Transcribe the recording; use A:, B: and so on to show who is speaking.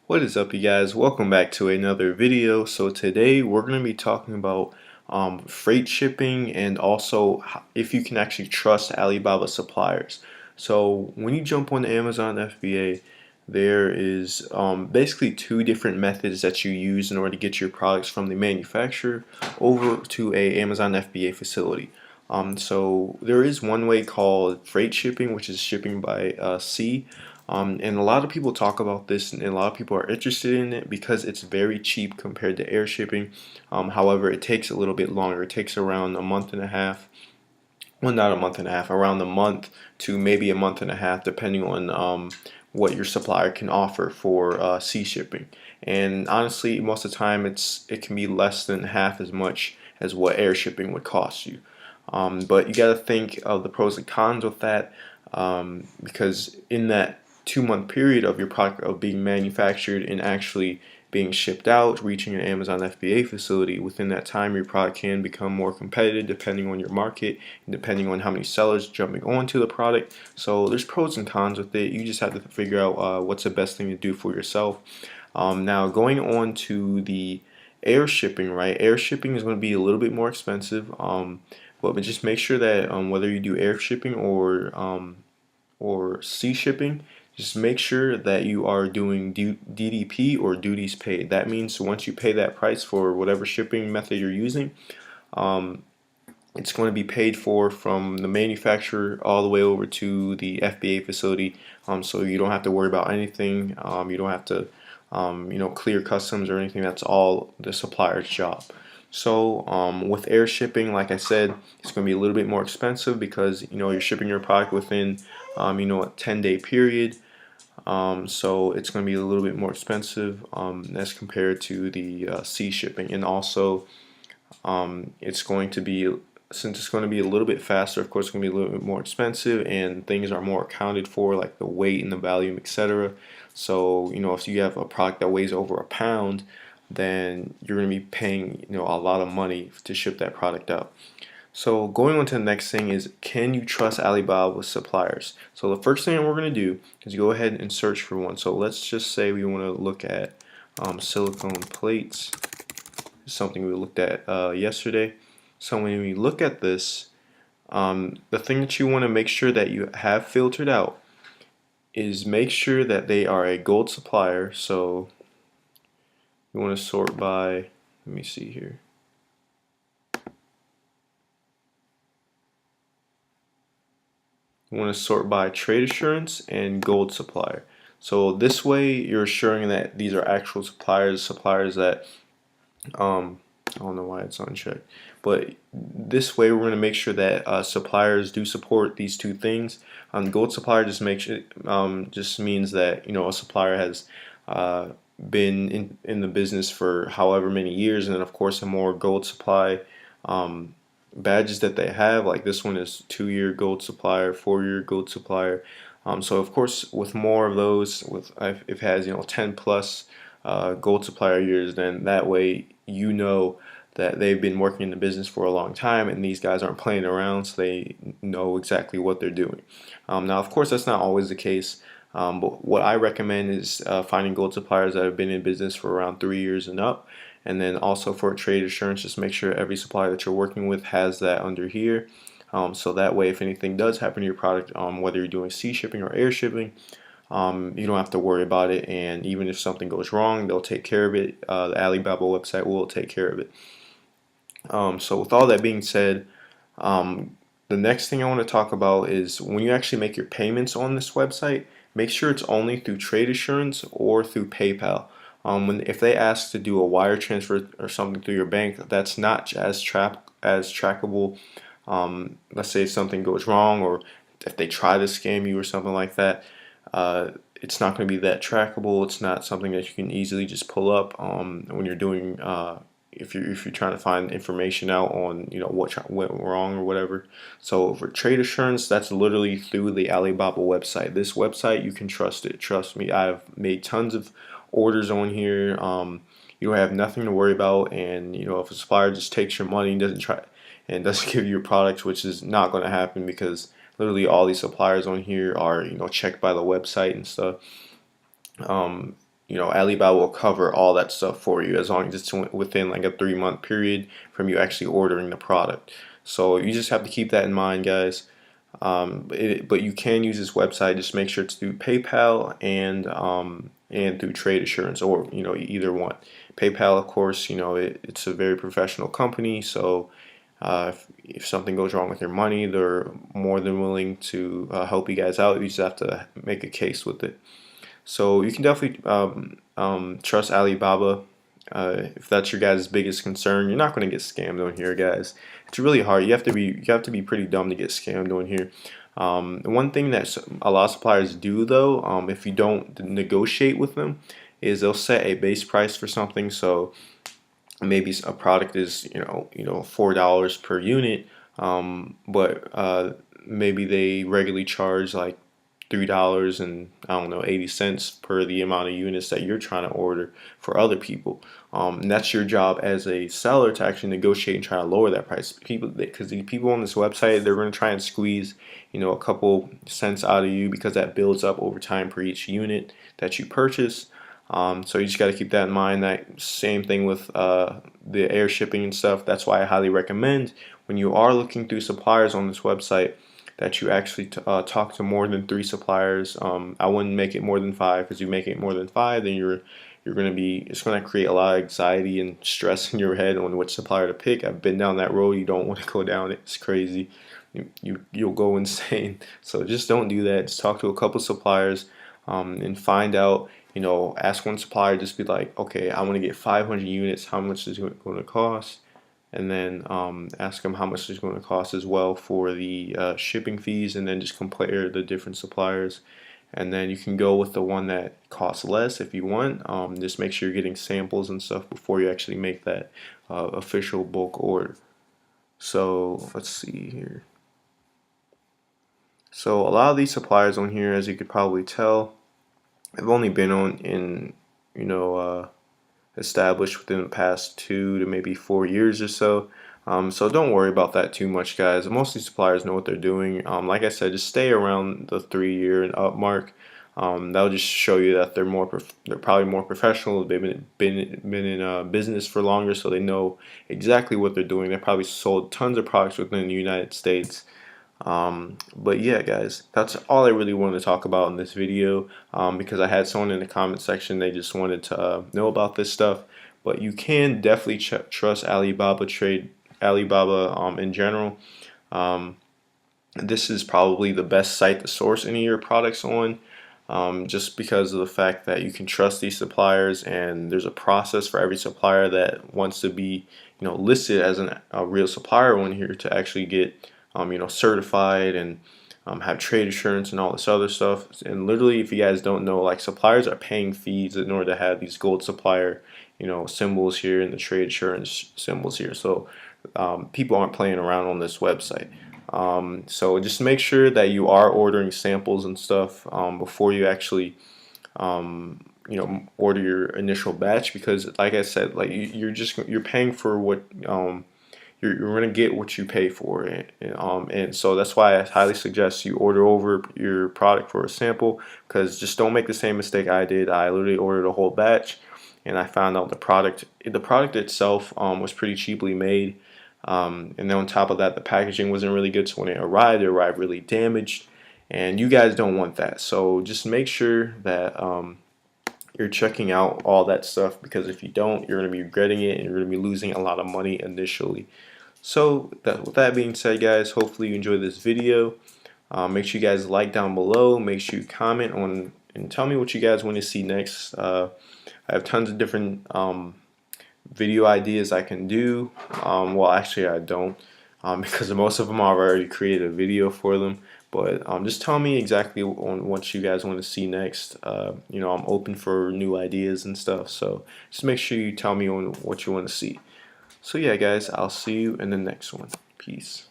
A: What is up, you guys? Welcome back to another video. So today we're going to be talking about freight shipping and also if you can actually trust Alibaba suppliers. So when you jump on Amazon FBA, there is basically two different methods that you use in order to get your products from the manufacturer over to a Amazon FBA facility. So there is one way called freight shipping, which is shipping by sea. And a lot of people talk about this, and a lot of people are interested in it because it's very cheap compared to air shipping. However, it takes a little bit longer. It takes around a month and a half. Well, not a month and a half, around a month to maybe a month and a half, depending on what your supplier can offer for sea shipping. And honestly, most of the time, it can be less than half as much as what air shipping would cost you. But you got to think of the pros and cons with that, because in that 2 month period of your product of being manufactured and actually being shipped out, reaching an Amazon FBA facility, within that time your product can become more competitive depending on your market and depending on how many sellers jumping onto the product. So there's pros and cons with it. You just have to figure out what's the best thing to do for yourself. Now going on to the air shipping, right? Air shipping is going to be a little bit more expensive, but just make sure that whether you do air shipping or sea shipping, just make sure that you are doing DDP or duties paid. That means once you pay that price for whatever shipping method you're using, um, it's going to be paid for from the manufacturer all the way over to the FBA facility. So you don't have to worry about anything. You don't have to, clear customs or anything. That's all the supplier's job. So with air shipping, like I said, it's going to be a little bit more expensive because you're shipping your product within a 10-day period. So it's going to be a little bit more expensive as compared to the sea shipping, and also it's going to be, since it's going to be a little bit faster, of course it's going to be a little bit more expensive, and things are more accounted for, like the weight and the volume, etc. So if you have a product that weighs over a pound, then you're going to be paying a lot of money to ship that product out. So going on to the next thing is, can you trust Alibaba with suppliers? So the first thing we're going to do is go ahead and search for one. So let's just say we want to look at silicone plates. Something we looked at yesterday. So when we look at this, the thing that you want to make sure that you have filtered out is make sure that they are a gold supplier. So you want to sort by, let me see here. You want to sort by trade assurance and gold supplier. So this way you're assuring that these are actual suppliers that I don't know why it's unchecked, but this way we're going to make sure that suppliers do support these two things. Gold supplier just just means that a supplier has been in the business for however many years, and then of course the more gold supply badges that they have, like this one is 2-year gold supplier, 4-year gold supplier. So of course with more of those, if it has 10 plus gold supplier years, then that way that they've been working in the business for a long time, and these guys aren't playing around, so they know exactly what they're doing. Now of course that's not always the case, but what I recommend is finding gold suppliers that have been in business for around 3 years and up. And then also for trade assurance, just make sure every supplier that you're working with has that under here. So that way if anything does happen to your product, whether you're doing sea shipping or air shipping, you don't have to worry about it, and even if something goes wrong, they'll take care of it. The Alibaba website will take care of it. So with all that being said, the next thing I want to talk about is when you actually make your payments on this website, make sure it's only through trade assurance or through PayPal. If they ask to do a wire transfer or something through your bank, that's not as trackable. Let's say if something goes wrong, or if they try to scam you or something like that, it's not going to be that trackable. It's not something that you can easily just pull up when you're doing if you're trying to find information out on what went wrong or whatever. So for trade assurance, that's literally through the Alibaba website. This website, you can trust it. Trust me, I've made tons of orders on here. You don't have nothing to worry about, and if a supplier just takes your money and doesn't give you your products, which is not going to happen because literally all these suppliers on here are checked by the website and stuff. Alibaba will cover all that stuff for you as long as it's within like a 3-month period from you actually ordering the product. So you just have to keep that in mind, guys. But you can use this website. Just make sure it's through PayPal and through trade assurance, or either one. PayPal, of course, it's a very professional company, so if something goes wrong with your money, they're more than willing to help you guys out. You just have to make a case with it. So you can definitely trust Alibaba. If that's your guys' biggest concern, you're not going to get scammed on here, guys. It's really hard. You have to be pretty dumb to get scammed on here. One thing that a lot of suppliers do, though, if you don't negotiate with them, is they'll set a base price for something. So maybe a product is $4 per unit, but maybe they regularly charge like $3 and I don't know 80 cents per the amount of units that you're trying to order for other people. And that's your job as a seller to actually negotiate and try to lower that price. Because the people on this website, they're going to try and squeeze a couple cents out of you, because that builds up over time per each unit that you purchase. So you just got to keep that in mind. That same thing with the air shipping and stuff. That's why I highly recommend, when you are looking through suppliers on this website, that you actually talk to more than 3 suppliers. I wouldn't make it more than 5, because you make it more than 5, then it's going to create a lot of anxiety and stress in your head on which supplier to pick. I've been down that road. You don't want to go down it. It's crazy. You'll go insane. So just don't do that. Just talk to a couple suppliers and find out. Ask one supplier. Just be like, okay, I want to get 500 units. How much is it going to cost? And then ask them how much it's going to cost as well for the shipping fees, and then just compare the different suppliers. And then you can go with the one that costs less if you want. Just make sure you're getting samples and stuff before you actually make that official bulk order. So let's see here. So a lot of these suppliers on here, as you could probably tell, have only been established within the past 2 to maybe 4 years or so. So don't worry about that too much, guys. Most of these suppliers know what they're doing. Like I said, just stay around the 3-year and up mark. That'll just show you that they're probably more professional. They've been in business for longer, so they know exactly what they're doing. They probably sold tons of products within the United States. But yeah, guys, that's all I really wanted to talk about in this video, because I had someone in the comment section, they just wanted to know about this stuff. But you can definitely trust Alibaba in general. This is probably the best site to source any of your products on, just because of the fact that you can trust these suppliers, and there's a process for every supplier that wants to be listed as a real supplier on here to actually get certified and have trade assurance and all this other stuff. And literally, if you guys don't know, like, suppliers are paying fees in order to have these gold supplier symbols here and the trade assurance symbols here. So people aren't playing around on this website. So just make sure that you are ordering samples and stuff before you actually order your initial batch, because like I said, like you're paying for what you're going to get what you pay for it. And so that's why I highly suggest you order over your product for a sample, because just don't make the same mistake I did. I literally ordered a whole batch, and I found out the product itself was pretty cheaply made, and then on top of that, the packaging wasn't really good. So when it arrived really damaged, and you guys don't want that. So just make sure that you're checking out all that stuff, because if you don't, you're going to be regretting it, and you're going to be losing a lot of money initially. So with that being said, guys, hopefully you enjoyed this video. Make sure you guys like down below. Make sure you comment on and tell me what you guys want to see next. I have tons of different video ideas I can do. Well, actually I don't, because most of them I've already created a video for them. But just tell me exactly on what you guys want to see next. I'm open for new ideas and stuff. So just make sure you tell me on what you want to see. So yeah, guys, I'll see you in the next one. Peace.